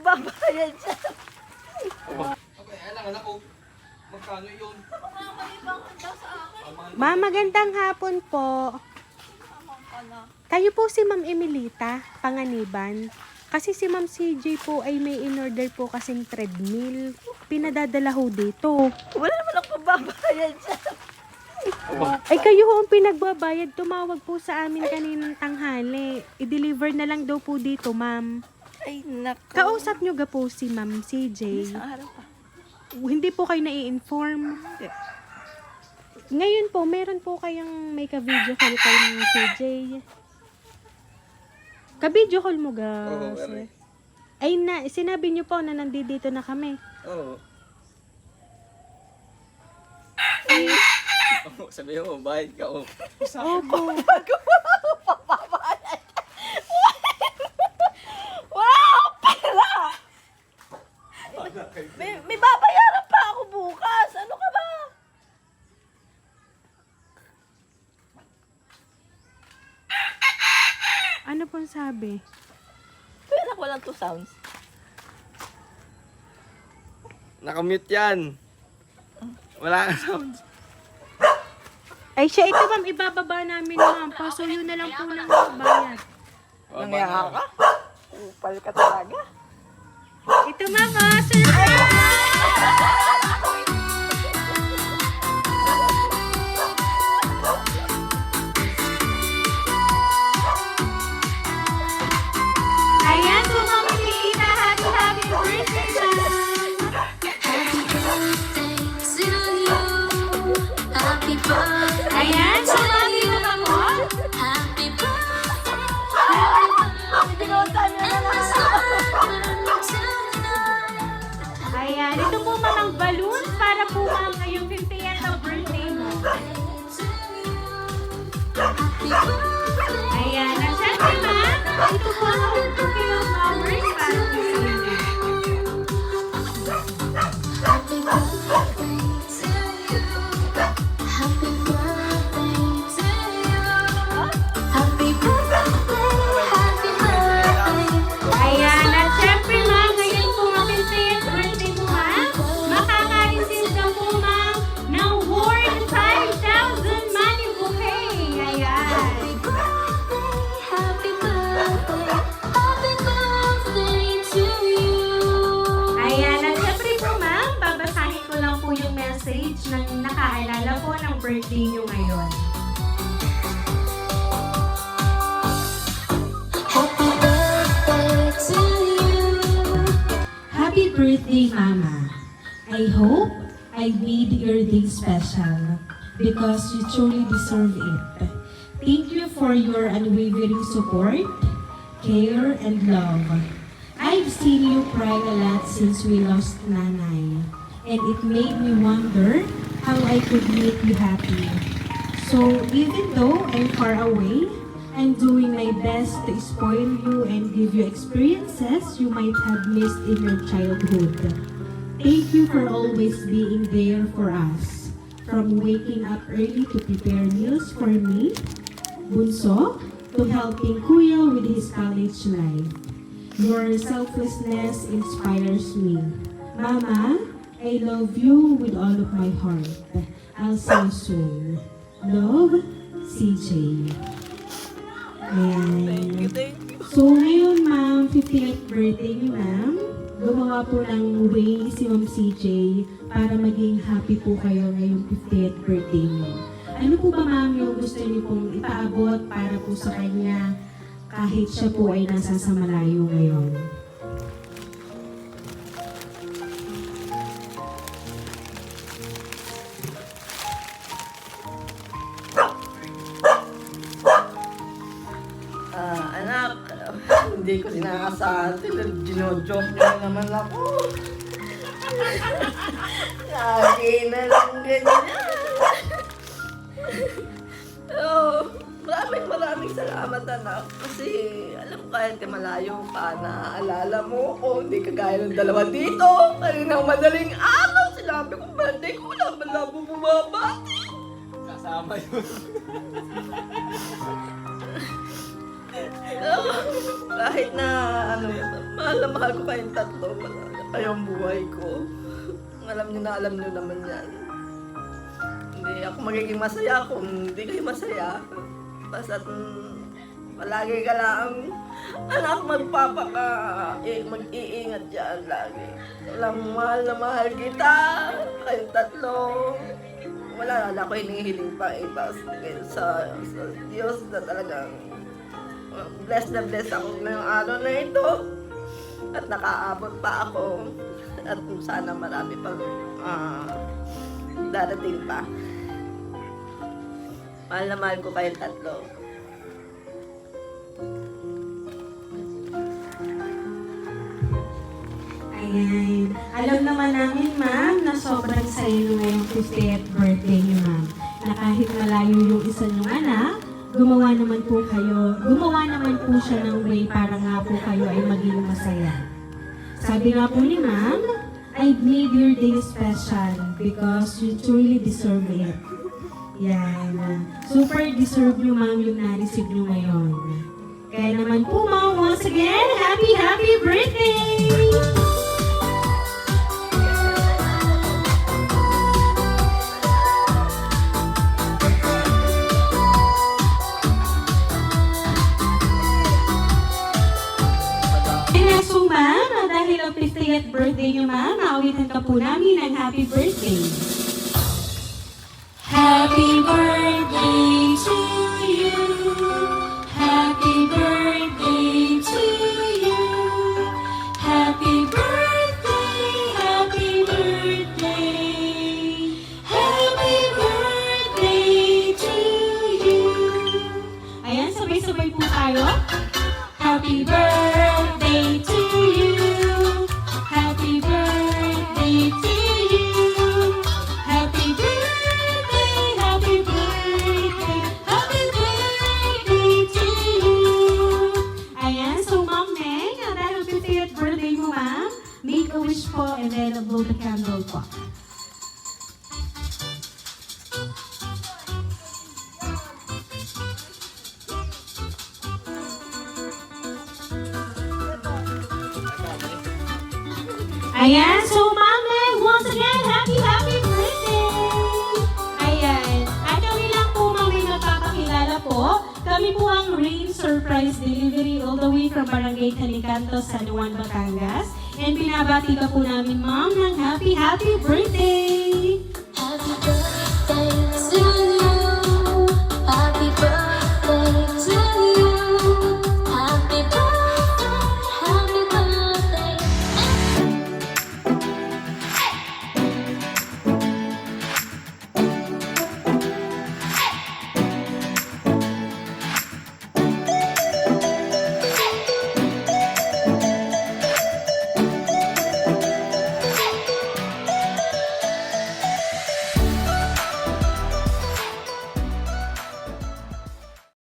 magbabayad siya. Okay, alam anak ko. Magkano yun? Baka malibangan daw sa akin. Ma'am, magandang hapon po. Tamang ka na. Kayo po si Ma'am Emilita, Panganiban. Kasi si Ma'am CJ po ay may in-order po kasing treadmill. Pinadadala ho dito. Wala naman ako magbabayad siya. Ay kayo ho ang pinagbabayad. Tumawag po sa amin kaninang tanghali. I-deliver na lang daw po dito, ma'am. Ay, nako. Kausap nyo ga po si Ma'am CJ. Isang araw pa. Hindi po kayo nai-inform. Ngayon po, meron po kayong may ka-video call kay Ma'am CJ. Ka-video call mo ga, Oo, sir? Ay na, sinabi nyo po na nandito na kami. Oo. Sabi mo, bayad ka. Opo. Papabayad. Wow! Pera! May babayaran pa ako bukas. Ano ka ba? Ano pong sabi? Pera ko lang 2 sounds. Nakamute yan. Wala ka sounds. Ay siya, ito ma'am, ibababa namin ma'am. Pasuyo na lang po ng bayad. Nangyaka ka? Upal ka talaga. Ito ma'am, surprise! Ayan, so ma'am, Emilita, happy birthday ma'am! Ayan, so ma'am, dito ka mo? Binutan niya na Ayan, ito po ma'am ang balloons para po ma'am ngayong 50th of birthday mo. Ayan, at syempre ma'am, ito po ang bouquet of flowers para po sa inyo. Ayan, at syempre ma'am, ngayon po ang 50th birthday mo ma'am, makaka-receive ka po ma'am ng worth 5,000 money bouquet. Ayan. Ayan, at syempre po ma'am, babasahin ko lang po yung message ng nakaalala po ng birthday nyo ngayon. Happy birthday, Mama. I hope I made your day special because you truly deserve it. Thank you for your unwavering support, care, and love. I've seen you cry a lot since we lost Nanay, and it made me wonder how I could make you happy. So even though I'm far away, I'm doing my best to spoil you and give you experiences you might have missed in your childhood. Thank you for always being there for us. From waking up early to prepare meals for me, Bunso, to helping Kuya with his college life. Your selflessness inspires me. Mama, I love you with all of my heart. I'll see you soon. Love, CJ. Ayan. Thank you. So ngayon ma'am, 50th birthday ni ma'am. Gumawa po ng way si Ma'am CJ para maging happy po kayo ngayong 50th birthday niyo. Ano po ba ma'am yung gusto niyo pong ipaabot para po sa kanya kahit siya po ay nasa sa malayo ngayon? Anak, hindi ko sinakasahan. Gino-joke niyo naman ako. Lagi na lang ganyan. Oh, maraming salamat anak. Kasi alam ko kahit malayo pa, naaalala mo ko. Hindi kagaya ng dalawa dito. Kaninang madaling araw, sinabi ko birthday ko, wala man lang bumabati. Kasama yun. Kahit na ano, mahal ko kayong tatlo, wala na kayong buhay ko. Alam niyo naman yan. Hindi ako magiging masaya kung hindi kayo masaya. Basta't palagi ka lang, anak, mag-iingat dyan lagi. Alam, mahal na mahal kita, kayong tatlo. Wala na ako hinihiling pa iba sa Diyos na talagang blessed na blessed ako ngayong araw na ito. At nakaabot pa ako. At sana marami pang darating pa. Mahal na mahal ko kayong tatlo. Ayan. Alam naman namin, ma'am, na sobrang saya nyo ngayong 50th birthday niyo, ma'am. Na kahit malayo yung isa niyong anak, gumawa naman po siya ng way para nga po kayo ay maging masaya. Sabi nga po ni ma'am, I made your day special because you truly deserve it. Yan. Super deserve nyo, ma'am, yung na-receive nyo ngayon. Kaya naman po, ma'am, once again, happy birthday! So, ma'am, dahil ang 50th birthday niyo, ma'am, maawitan ka po namin ng happy birthday. Happy birthday to you. Happy birthday to you. Happy birthday, happy birthday. Happy birthday to you. Ayan, sabay-sabay po tayo. Happy birthday to you. Happy birthday to you. Happy birthday, happy birthday, happy birthday to you. Ayan, so Ma'am Meng, dahil 50th birthday mo, ma'am, make a wish po and then blow the candle po. Ayan, so Ma'am Meg, once again, happy birthday! Ayan, at kami lang po, Ma'am, may magpapakilala po. Kami po ang Rain Surprise Delivery all the way from Barangay Calicanto, San Juan, Batangas. And pinabati ka po namin, Ma'am, ng happy birthday!